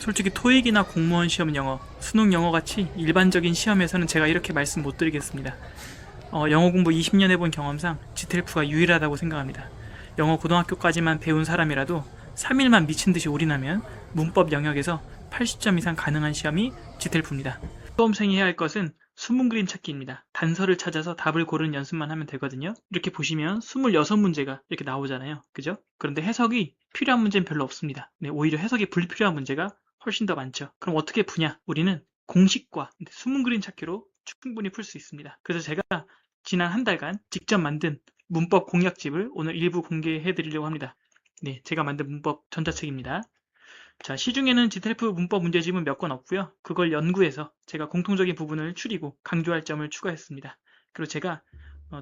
솔직히 토익이나 공무원 시험 영어, 수능 영어 같이 일반적인 시험에서는 제가 이렇게 말씀 못 드리겠습니다. 영어 공부 20년 해본 경험상 지텔프가 유일하다고 생각합니다. 영어 고등학교까지만 배운 사람이라도 3일만 미친 듯이 올인하면 문법 영역에서 80점 이상 가능한 시험이 지텔프입니다. 수험생이 해야 할 것은 수문 그림 찾기입니다. 단서를 찾아서 답을 고르는 연습만 하면 되거든요. 이렇게 보시면 26문제가 이렇게 나오잖아요. 그죠? 그런데 해석이 필요한 문제는 별로 없습니다. 네, 오히려 해석이 불필요한 문제가 훨씬 더 많죠. 그럼 어떻게 푸냐? 우리는 공식과 수문 그림 찾기로 충분히 풀 수 있습니다. 그래서 제가 지난 한 달간 직접 만든 문법 공략집을 오늘 일부 공개해 드리려고 합니다. 네, 제가 만든 문법 전자책입니다. 자, 시중에는 지텔프 문법 문제집은 몇 건 없고요. 그걸 연구해서 제가 공통적인 부분을 추리고 강조할 점을 추가했습니다. 그리고 제가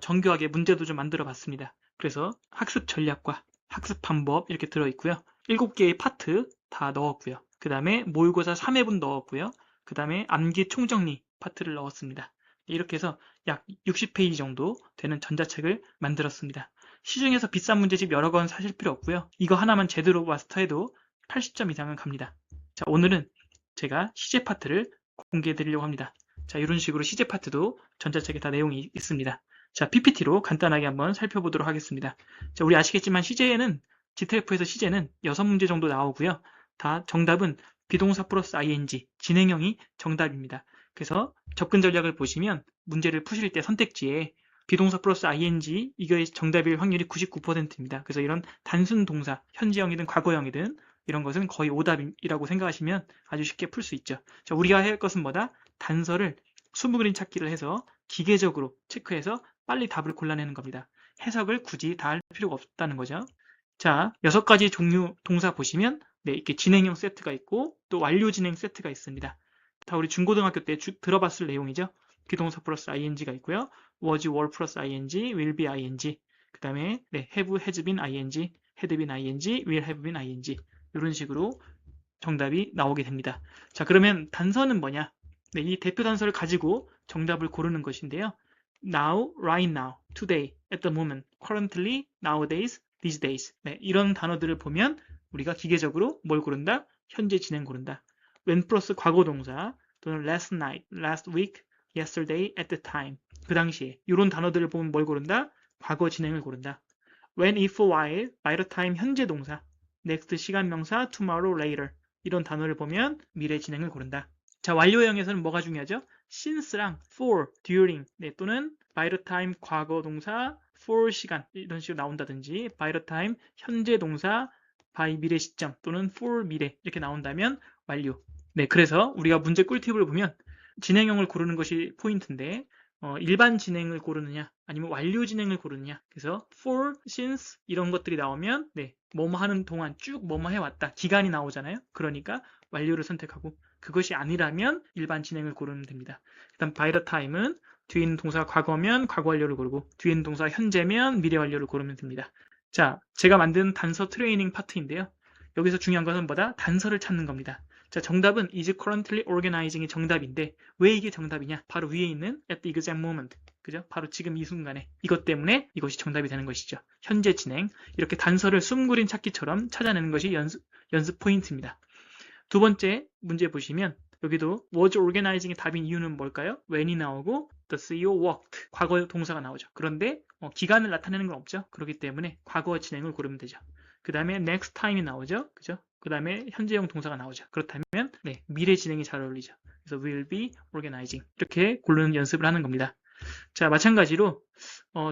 정교하게 문제도 좀 만들어 봤습니다. 그래서 학습 전략과 학습 방법 이렇게 들어있고요. 7개의 파트 다 넣었고요. 그 다음에 모의고사 3회분 넣었고요. 그 다음에 암기 총정리 파트를 넣었습니다. 이렇게 해서 약 60페이지 정도 되는 전자책을 만들었습니다. 시중에서 비싼 문제집 여러 권 사실 필요 없고요. 이거 하나만 제대로 마스터해도 80점 이상은 갑니다. 자, 오늘은 제가 시제 파트를 공개해 드리려고 합니다. 자, 이런 식으로 시제 파트도 전자책에 다 내용이 있습니다. 자, PPT로 간단하게 한번 살펴보도록 하겠습니다. 자, 우리 아시겠지만 시제에는 지텔프에서 시제는 6문제 정도 나오고요. 다 정답은 비동사 플러스 ing, 진행형이 정답입니다. 그래서 접근 전략을 보시면 문제를 푸실 때 선택지에 비동사 플러스 ing, 이거의 정답일 확률이 99%입니다. 그래서 이런 단순 동사, 현재형이든 과거형이든 이런 것은 거의 오답이라고 생각하시면 아주 쉽게 풀 수 있죠. 자, 우리가 해야 할 것은 뭐다? 단서를 수무 그림 찾기를 해서 기계적으로 체크해서 빨리 답을 골라내는 겁니다. 해석을 굳이 다 할 필요가 없다는 거죠. 자, 6가지 종류 동사 보시면 네, 이렇게 진행형 세트가 있고 또 완료 진행 세트가 있습니다. 다 우리 중고등학교 때 들어봤을 내용이죠. 비동사 플러스 ing가 있고요. was, were 플러스 ing, will be ing. 그 다음에 네, have, has been ing, had been ing, will have been ing. 이런 식으로 정답이 나오게 됩니다. 자, 그러면 단서는 뭐냐? 네, 이 대표 단서를 가지고 정답을 고르는 것인데요. now, right now, today, at the moment, currently, nowadays, these days. 네, 이런 단어들을 보면 우리가 기계적으로 뭘 고른다? 현재 진행 고른다. when 플러스 과거 동사 또는 last night, last week, yesterday, at the time. 그 당시에 이런 단어들을 보면 뭘 고른다? 과거 진행을 고른다. when, if, while, by the time 현재 동사, next 시간 명사, tomorrow, later. 이런 단어를 보면 미래 진행을 고른다. 자, 완료형에서는 뭐가 중요하죠? since랑 for, during, 네, 또는 by the time 과거 동사, for 시간 이런 식으로 나온다든지 by the time 현재 동사, by 미래 시점 또는 for 미래 이렇게 나온다면 완료. 네, 그래서 우리가 문제 꿀팁을 보면 진행형을 고르는 것이 포인트인데 일반 진행을 고르느냐 아니면 완료 진행을 고르느냐. 그래서 for, since 이런 것들이 나오면 네, 뭐뭐 하는 동안 쭉 뭐뭐 해왔다. 기간이 나오잖아요. 그러니까 완료를 선택하고 그것이 아니라면 일반 진행을 고르면 됩니다. 일단 by the time은 뒤에 있는 동사가 과거면 과거 완료를 고르고 뒤에 있는 동사가 현재면 미래 완료를 고르면 됩니다. 자, 제가 만든 단서 트레이닝 파트인데요. 여기서 중요한 것은 뭐다? 단서를 찾는 겁니다. 자, 정답은 is currently organizing이 정답인데 왜 이게 정답이냐? 바로 위에 있는 at the exact moment. 그죠? 바로 지금 이 순간에 이것 때문에 이것이 정답이 되는 것이죠. 현재 진행. 이렇게 단서를 숨그림 찾기처럼 찾아내는 것이 연습 포인트입니다. 두 번째 문제 보시면 여기도 was organizing의 답인 이유는 뭘까요? when이 나오고 the CEO worked 과거 동사가 나오죠. 그런데 기간을 나타내는 건 없죠. 그렇기 때문에 과거 진행을 고르면 되죠. 그 다음에 next time이 나오죠. 그죠? 그 다음에 현재형 동사가 나오죠. 그렇다면 네, 미래 진행이 잘 어울리죠. 그래서 will be organizing 이렇게 고르는 연습을 하는 겁니다. 자, 마찬가지로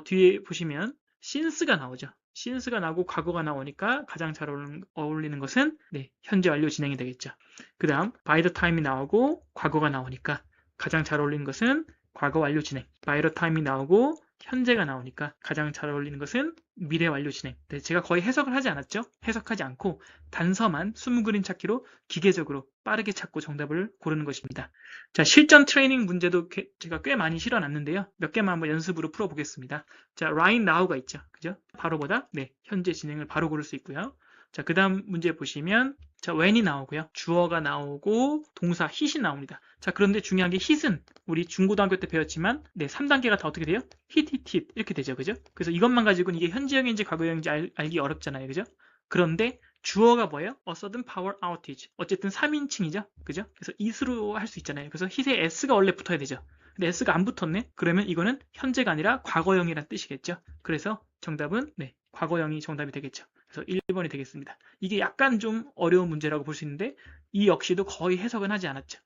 뒤에 보시면 since가 나오죠. since가 나오고 과거가 나오니까 가장 잘 어울리는 것은 네, 현재 완료 진행이 되겠죠. 그 다음 by the time이 나오고 과거가 나오니까 가장 잘 어울리는 것은 과거 완료 진행. by the time이 나오고 현재가 나오니까 가장 잘 어울리는 것은 미래 완료 진행. 네, 제가 거의 해석을 하지 않았죠. 해석하지 않고 단서만 수무 그림 찾기로 기계적으로 빠르게 찾고 정답을 고르는 것입니다. 자, 실전 트레이닝 문제도 제가 꽤 많이 실어놨는데요. 몇 개만 한번 연습으로 풀어보겠습니다. 자, right now가 있죠. 그죠? 바로보다 네, 현재 진행을 바로 고를 수 있고요. 자, 그 다음 문제 보시면 자, when이 나오고요. 주어가 나오고 동사 hit이 나옵니다. 자, 그런데 중요한 게 hit은 우리 중고등학교 때 배웠지만 네, 3단계가 다 어떻게 돼요? hit 이렇게 되죠. 그죠? 그래서 이것만 가지고는 이게 현재형인지 과거형인지 알기 어렵잖아요. 그죠? 그런데 주어가 뭐예요? A sudden power outage. 어쨌든 3인칭이죠. 그죠? 그래서 is로 할 수 있잖아요. 그래서 hit에 s가 원래 붙어야 되죠. 근데 s가 안 붙었네? 그러면 이거는 현재가 아니라 과거형이란 뜻이겠죠. 그래서 정답은 네, 과거형이 정답이 되겠죠. 그래서 1번이 되겠습니다. 이게 약간 좀 어려운 문제라고 볼 수 있는데 이 역시도 거의 해석은 하지 않았죠.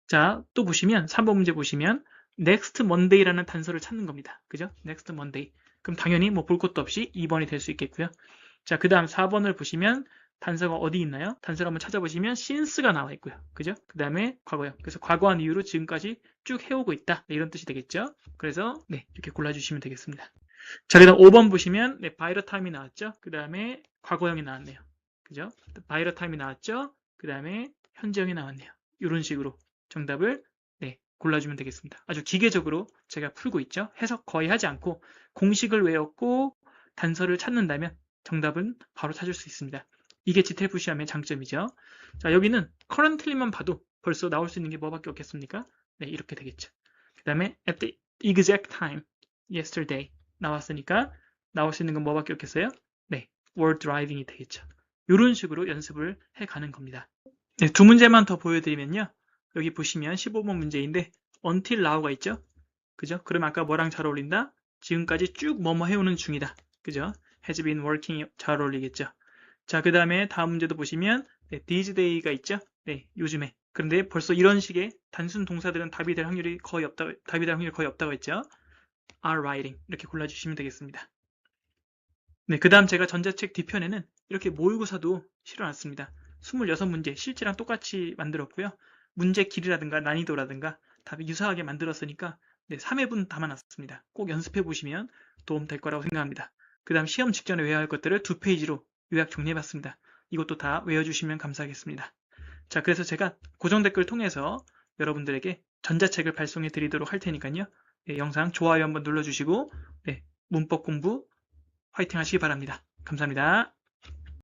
자, 또 보시면 3번 문제 보시면 next Monday라는 단서를 찾는 겁니다. 그죠? next Monday. 그럼 당연히 뭐 볼 것도 없이 2번이 될 수 있겠고요. 자, 그 다음 4번을 보시면 단서가 어디 있나요? 단서를 한번 찾아보시면 since가 나와 있고요. 그죠? 그 다음에 과거형. 그래서 과거한 이후로 지금까지 쭉 해오고 있다. 네, 이런 뜻이 되겠죠? 그래서 네, 이렇게 골라주시면 되겠습니다. 자, 그 다음 5번 보시면 네, by the time이 나왔죠? 그 다음에 과거형이 나왔네요. 그죠? by the time이 나왔죠? 그 다음에 현재형이 나왔네요. 이런 식으로 정답을 네, 골라주면 되겠습니다. 아주 기계적으로 제가 풀고 있죠? 해석 거의 하지 않고 공식을 외웠고 단서를 찾는다면 정답은 바로 찾을 수 있습니다. 이게 GTF 시험의 장점이죠. 자, 여기는 currently만 봐도 벌써 나올 수 있는 게 뭐밖에 없겠습니까? 네, 이렇게 되겠죠. 그 다음에 at the exact time, yesterday 나왔으니까 나올 수 있는 건 뭐밖에 없겠어요? 네, were driving이 되겠죠. 이런 식으로 연습을 해가는 겁니다. 네, 두 문제만 더 보여드리면요. 여기 보시면 15번 문제인데 until now가 있죠? 그죠? 그럼 아까 뭐랑 잘 어울린다? 지금까지 쭉 뭐뭐 해오는 중이다. 그죠? has been working 잘 어울리겠죠? 자, 그 다음에 다음 문제도 보시면 네, these day가 있죠? 네, 요즘에. 그런데 벌써 이런 식의 단순 동사들은 답이 될 확률이 거의 없다고 했죠? are writing 이렇게 골라주시면 되겠습니다. 네, 그 다음 제가 전자책 뒤편에는 이렇게 모의고사도 실어놨습니다. 26문제 실제랑 똑같이 만들었고요. 문제 길이라든가 난이도라든가 답이 유사하게 만들었으니까 네, 3회분 담아놨습니다. 꼭 연습해 보시면 도움 될 거라고 생각합니다. 그 다음 시험 직전에 외워야 할 것들을 2페이지로 요약 정리해봤습니다. 이것도 다 외워주시면 감사하겠습니다. 자, 그래서 제가 고정 댓글 통해서 여러분들에게 전자책을 발송해 드리도록 할 테니까요. 네, 영상 좋아요 한번 눌러주시고 네, 문법 공부 화이팅 하시기 바랍니다. 감사합니다.